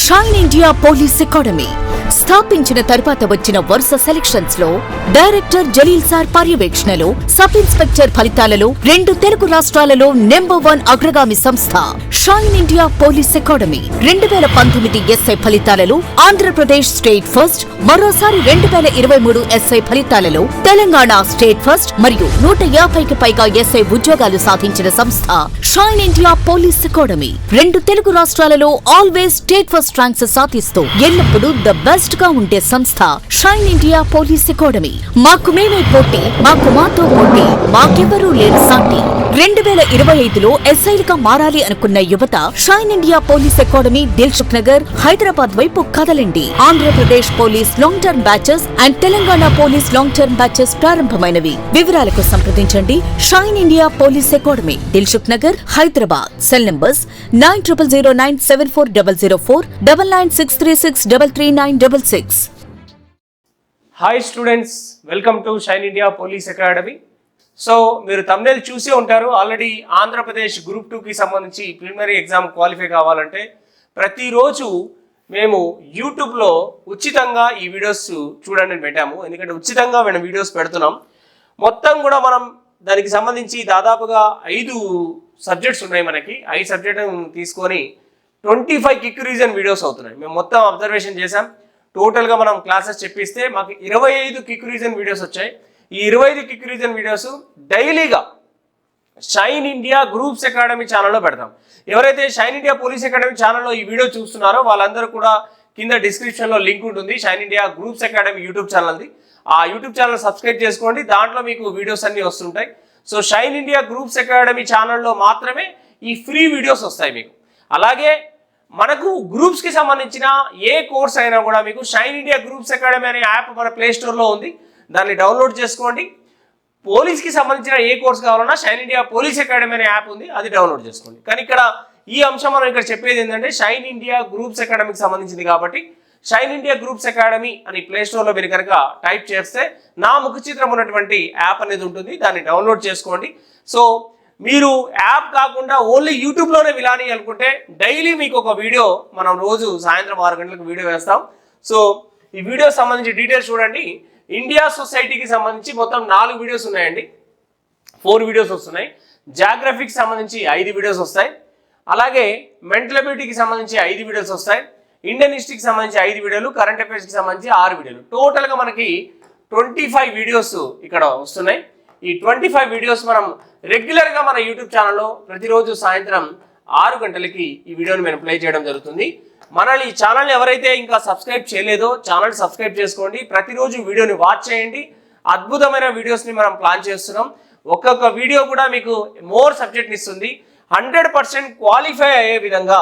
Shine India police academy స్థాపించిన తరువాత వచ్చిన వరుస సెలక్షన్స్ లో డైరెక్టర్ జలీల్ సార్ పర్యవేక్షణలో సబ్ ఇన్స్పెక్టర్ ఫలితాలలో 2 తెలుగు రాష్ట్రాలలో నంబర్ 1 అగ్రగామి సంస్థ shine India police academy 2019 SI ఫలితాలలో ఆంధ్రప్రదేశ్ స్టేట్ ఫస్ట్, మరోసారి 2023 ఎస్ఐ ఫలితాలలో తెలంగాణ స్టేట్ ఫస్ట్ మరియు 150కి పైగా ఎస్ఐ ఉద్యోగాలు సాధించిన సంస్థ shine India police academy 2 Telugu రాష్ట్రాలలో ఆల్వేస్ స్టేట్ ఫస్ట్ ర్యాంక్స్ సాధిస్తూ ఎల్లప్పుడూ ద బెస్ట్ గా ఉండే సంస్థ షైన్ ఇండియా పోలీస్ అకాడమీ. మాకు మేమే పోటీ, మాతో పోటీ, మాకెవరూ లేరు సాటి. 2025లో ఎస్ఐలుగా మారాలి అనుకున్న యువత shine India police academy Dilsukh Nagar, Hyderabad వైపు కదలండి. Andhra Pradesh police long term batches and Telangana police long term batches ప్రారంభమైనవి. వివరాలకు సంప్రదించండి shine India police academy, Dilsukh Nagar, Hyderabad. Cell numbers 9009740004, 9963633966. Hi students, welcome to shine India police academy. So మీరు thumbnail చూసే ఉంటారు ఆల్రెడీ. ఆంధ్రప్రదేశ్ గ్రూప్ 2కి సంబంధించి preliminary exam qualify కావాలంటే ప్రతిరోజు మేము యూట్యూబ్లో ఉచితంగా ఈ వీడియోస్ చూడండి పెట్టాము. ఎందుకంటే ఉచితంగా మనం వీడియోస్ పెడుతున్నాం. మొత్తం కూడా మనం దానికి సంబంధించి దాదాపుగా 5 సబ్జెక్ట్స్ ఉన్నాయి. మనకి 5 సబ్జెక్టు తీసుకొని 25 క్విక్ రివిజన్ వీడియోస్ అవుతున్నాయి. మేము మొత్తం అబ్జర్వేషన్ చేసాం. టోటల్గా మనం క్లాసెస్ చెప్పిస్తే మాకు 25 క్విక్ రివిజన్ వీడియోస్ వచ్చాయి. ఈ 25 క్విక్ రివిజన్ వీడియోస్ డైలీగా షైన్ ఇండియా గ్రూప్స్ అకాడమీ ఛానల్లో పెడతాం. ఎవరైతే షైన్ ఇండియా పోలీస్ అకాడమీ ఛానల్లో ఈ వీడియో చూస్తున్నారో వాళ్ళందరూ కూడా కింద డిస్క్రిప్షన్లో లింక్ ఉంటుంది shine India groups academy YouTube ఛానల్ది. ఆ యూట్యూబ్ ఛానల్ సబ్స్క్రైబ్ చేసుకోండి. దాంట్లో మీకు వీడియోస్ అన్నీ వస్తుంటాయి. So shine India groups academy ఛానల్లో మాత్రమే ఈ ఫ్రీ వీడియోస్ వస్తాయి మీకు. అలాగే మనకు గ్రూప్స్కి సంబంధించిన ఏ కోర్స్ అయినా కూడా మీకు షైన్ ఇండియా గ్రూప్స్ అకాడమీ అనే యాప్ మన ప్లే స్టోర్లో ఉంది. దాన్ని డౌన్లోడ్ చేసుకోండి. పోలీస్కి సంబంధించిన ఏ కోర్స్ కావాలన్నా షైన్ ఇండియా పోలీస్ అకాడమీ అనే యాప్ ఉంది, అది డౌన్లోడ్ చేసుకోండి. కానీ ఇక్కడ ఈ అంశం మనం ఇక్కడ చెప్పేది ఏంటంటే షైన్ ఇండియా గ్రూప్స్ అకాడమీకి సంబంధించింది కాబట్టి షైన్ ఇండియా గ్రూప్స్ అకాడమీ అని ప్లే స్టోర్లో మీరు కనుక టైప్ చేస్తే నా ముఖ చిత్రం ఉన్నటువంటి యాప్ అనేది ఉంటుంది, దాన్ని డౌన్లోడ్ చేసుకోండి. సో మీరు యాప్ కాకుండా ఓన్లీ యూట్యూబ్లోనే వినాలి అనుకుంటే డైలీ మీకు ఒక వీడియో మనం రోజు సాయంత్రం 6 గంటలకు వీడియో వేస్తాం. సో ఈ వీడియో సంబంధించి డీటెయిల్స్ చూడండి. ఇండియా సొసైటీకి సంబంధించి మొత్తం 4 వీడియోస్ ఉన్నాయండి. 4 వీడియోస్ వస్తున్నాయి. జాగ్రఫీకి సంబంధించి 5 వీడియోస్ వస్తాయి. అలాగే మెంటల్ అబిలిటీకి సంబంధించి 5 వీడియోస్ వస్తాయి. ఇండియన్ హిస్టరీకి సంబంధించి 5 వీడియోలు, కరెంట్ అఫైర్స్కి సంబంధించి 6 వీడియోలు. టోటల్గా మనకి 25 వీడియోస్ ఇక్కడ వస్తున్నాయి. ఈ 25 వీడియోస్ మనం రెగ్యులర్గా మన యూట్యూబ్ ఛానల్లో ప్రతిరోజు సాయంత్రం 6 గంటలకి ఈ వీడియోని మేము ప్లే చేయడం జరుగుతుంది. మన ఈ ఛానల్ని ఎవరైతే ఇంకా సబ్స్క్రైబ్ చేయలేదో ఛానల్ సబ్స్క్రైబ్ చేసుకోండి. ప్రతిరోజు వీడియోని వాచ్ చేయండి. అద్భుతమైన వీడియోస్ని మనం ప్లాన్ చేస్తున్నాం. ఒక్కొక్క వీడియో కూడా మీకు మోర్ సబ్జెక్ట్ని ఇస్తుంది. 100% క్వాలిఫై అయ్యే విధంగా,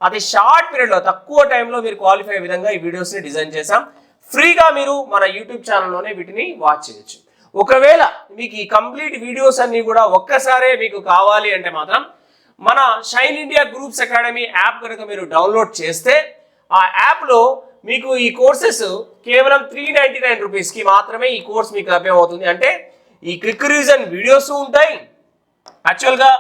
అది షార్ట్ పీరియడ్లో తక్కువ టైంలో మీరు క్వాలిఫై అయ్యే విధంగా ఈ వీడియోస్ని డిజైన్ చేసాం. ఫ్రీగా మీరు మన యూట్యూబ్ ఛానల్లోనే వీటిని వాచ్ చేయొచ్చు. ఒకవేళ మీకు ఈ కంప్లీట్ వీడియోస్ అన్ని కూడా ఒక్కసారే మీకు కావాలి అంటే మాత్రం మన shine India groups academy app కనుక మీరు డౌన్లోడ్ చేస్తే ఆ యాప్లో మీకు ఈ కోర్సెస్ కేవలం 399 రూపీస్కి మాత్రమే ఈ కోర్స్ మీకు లభ్యమవుతుంది. అంటే ఈ క్విక్ రివిజన్ వీడియోస్ ఉంటాయి, యాక్చువల్గా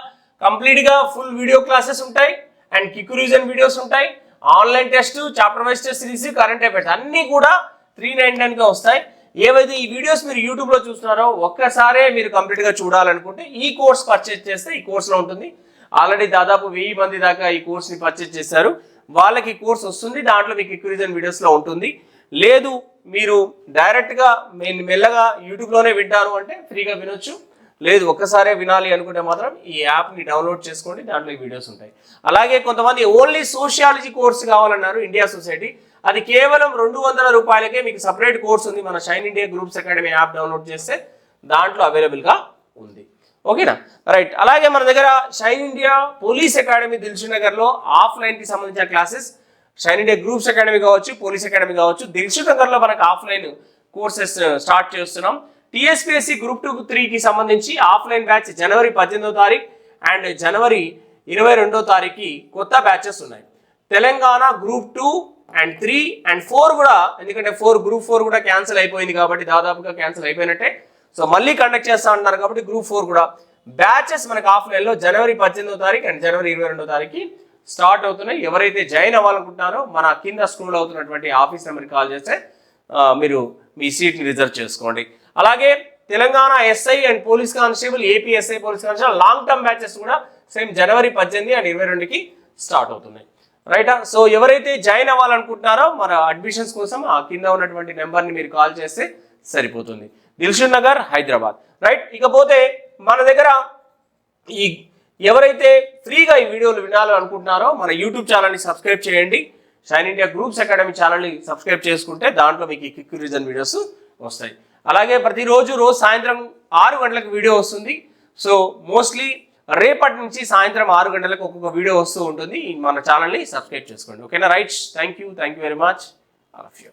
కంప్లీట్గా ఫుల్ వీడియో క్లాసెస్ ఉంటాయి, అండ్ క్విక్ రివిజన్ వీడియోస్ ఉంటాయి, online test, chapter wise test series, current affairs అన్నీ కూడా 399గా వస్తాయి. ఏవైతే ఈ వీడియోస్ మీరు యూట్యూబ్లో చూస్తున్నారో ఒక్కసారే మీరు కంప్లీట్గా చూడాలనుకుంటే ఈ కోర్స్ పర్చేజ్ చేస్తే ఈ కోర్సులో ఉంటుంది. ఆల్రెడీ దాదాపు 1000 మంది దాకా ఈ కోర్స్ని పర్చేజ్ చేశారు. వాళ్ళకి కోర్స్ వస్తుంది, దాంట్లో మీకు క్విక్ రివిజన్ వీడియోస్లో ఉంటుంది. లేదు మీరు డైరెక్ట్గా మెల్లగా యూట్యూబ్లోనే వింటారు అంటే ఫ్రీగా వినొచ్చు. లేదు ఒక్కసారే వినాలి అనుకుంటే మాత్రం ఈ యాప్ని డౌన్లోడ్ చేసుకోండి, దాంట్లో ఈ వీడియోస్ ఉంటాయి. అలాగే కొంతమంది ఓన్లీ సోషియాలజీ కోర్స్ కావాలన్నారు ఇండియా సొసైటీ, అది కేవలం 200 రూపాయలకే మీకు సపరేట్ కోర్స్ ఉంది. మన shine India groups academy app download చేస్తే దాంట్లో అవైలబుల్గా ఉంది. ఓకేనా, రైట్. అలాగే మన దగ్గర shine India police academy Dilsukh నగర్లో ఆఫ్లైన్కి సంబంధించిన classes, shine India groups academy కావచ్చు, పోలీస్ అకాడమీ కావచ్చు, దిల్సుఖ్ నగర్లో మనకు ఆఫ్లైన్ కోర్సెస్ స్టార్ట్ చేస్తున్నాం. టీఎస్పీఎస్సీ గ్రూప్ 2, 3కి సంబంధించి ఆఫ్లైన్ బ్యాచ్ జనవరి 18వ తారీఖు అండ్ జనవరి 22వ తారీఖుకి కొత్త బ్యాచెస్ ఉన్నాయి. తెలంగాణ గ్రూప్ 2 అండ్ 3 అండ్ 4 కూడా, ఎందుకంటే గ్రూప్ 4 కూడా క్యాన్సిల్ అయిపోయింది కాబట్టి దాదాపుగా క్యాన్సిల్ అయిపోయినట్టే. సో మళ్ళీ కండక్ట్ చేస్తా ఉంటున్నారు కాబట్టి గ్రూప్ 4 కూడా బ్యాచెస్ మనకు ఆఫ్లైన్లో జనవరి 18వ తారీఖు అండ్ జనవరి 22వ తారీఖుకి స్టార్ట్ అవుతున్నాయి. ఎవరైతే జాయిన్ అవ్వాలనుకుంటున్నారో మన కింద స్క్రోల్ అవుతున్నటువంటి ఆఫీస్ నెంబర్కి కాల్ చేస్తే మీరు మీ సీట్ని రిజర్వ్ చేసుకోండి. అలాగే Telangana SI and police constable, AP SI police constable long term batches కూడా సేమ్ జనవరి 18 and 22కి స్టార్ట్ అవుతున్నాయి. రైటా? సో ఎవరైతే జాయిన్ అవ్వాలనుకుంటున్నారో మన అడ్మిషన్స్ కోసం ఆ కింద ఉన్నటువంటి నెంబర్ని మీరు కాల్ చేస్తే సరిపోతుంది. దిల్షుక్ నగర్, హైదరాబాద్. రైట్? ఇకపోతే మన దగ్గర ఈ ఎవరైతే ఫ్రీగా ఈ వీడియోలు వినాలో అనుకుంటున్నారో మన యూట్యూబ్ ఛానల్ని సబ్స్క్రైబ్ చేయండి. షైన్ ఇండియా గ్రూప్స్ అకాడమీ ఛానల్ని సబ్స్క్రైబ్ చేసుకుంటే దాంట్లో మీకు ఈ క్విక్ రివిజన్ వీడియోస్ వస్తాయి. అలాగే ప్రతిరోజు సాయంత్రం 6 గంటలకు వీడియో వస్తుంది. సో మోస్ట్లీ రేపటి నుంచి సాయంత్రం 6 గంటలకు ఒక్కొక్క వీడియో వస్తూ ఉంటుంది. మన ఛానల్ని సబ్స్క్రైబ్ చేసుకోండి. ఓకేనా? Right, thank you very much all of you.